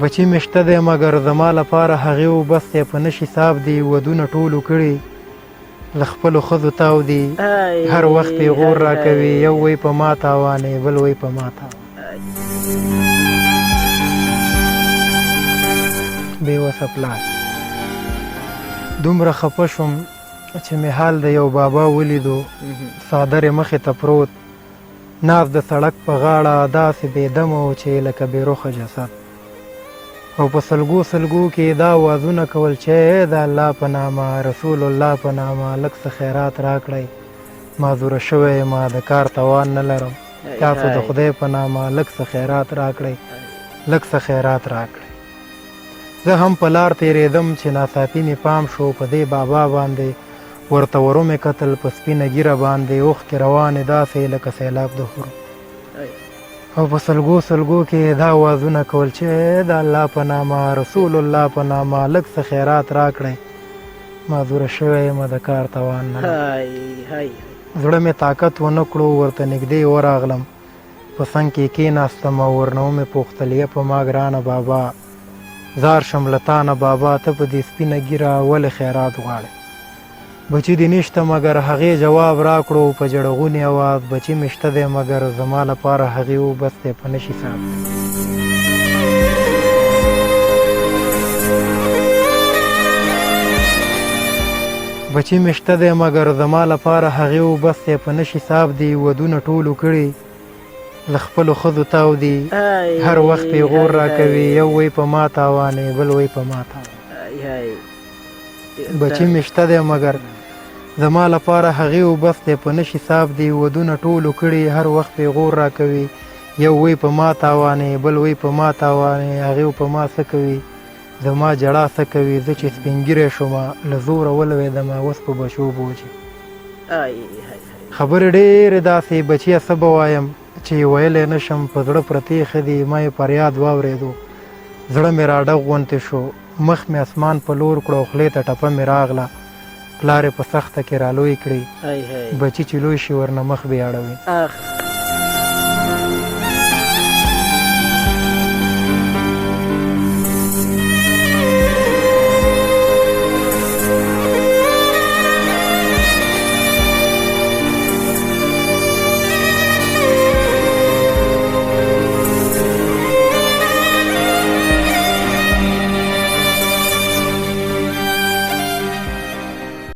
بچی مې شته دی مګر زما لپاره هغې و بس دی په نش حساب دي ودونه ټولو کړي له خپلو ښځو تاو دي هر وخت پیغور راکوي یو وی په ما تاوانې بل وی په ما تاوانې بېوسه پلار دومره خفه شوم چې مې حال د یو بابا ولیدو څادر یې مخې ته پروت ناست د سړک په غاړه داسې بېدمه و چې لکه بېروخه جسد او په سلګو سلګو کې دا وازونه کول چې د الله په نامه رسول الله په نامه لږ څه خیرات راکړئ معذوره شوی یم د کار توان نه لرم تاسو د خدای په نامه لږ څه خیرات راکړئ لږ څه خیرات راکړئ زه هم په لار تېرېدم چې ناڅاپي مې پام شو په دې بابا باندې ورته ورو مې کتل په سپینه ږیره باندې اوښکې روانې داسې لکه سیلاب د حورو او په سلګو سلګو کې دا وازونه کول چې د الله په نامه رسول الله په نامه لږ څه خیرات راکړئ معذوره شوی یم د کار توان نه زړه مې طاقت ونه کړو ورته نږدې ورغلم په څنګ کې کېناستم او ورنه ومې پوښتل یه په ما ګرانه بابا زار شم له تانه بابا ته په دې سپینه ږیره ولې خیرات غواړې بچی دې نشته مګر هغې جواب راکړو په جړغوني اواز بچی مې شته دی مګر زما لپاره هغې و بس دی په نشي صاحب بچی مې شته دی مګر زما لپاره هغې و بس دی په نشي صاحب دي ودونه ټولو کړي له خپلو ښځو تاو دي هر وخت پیغور راکوي یو وی په ما تاوانې بل وی په ما تاوانې بچی مې شته دی مګر زما لپاره هغې و بس دی په نش حساب دي ودونه ټولو کړي هر وخت پیغور راکوي یو وی په ما تاوانې بل وی په ما تاوانې هغې په ما څه کوي زما جړا څه کوي زه چې سپین ږیری شومه له زوره ولوېدمه اوس په بچو بوجي خبرې ډېرې داسې بچیه څه به وایم چې ویلی نه شم په زړه پرتې ښه دي ما یې فریاد واورېدو زړه مې راډغ غوندې شو مخ مې اسمان په لور کړو خولې ته ټپه مې راغله پلار یې په سخته کې رالوی کړي بچي چې لوی شي ورنه مخ بې اړوي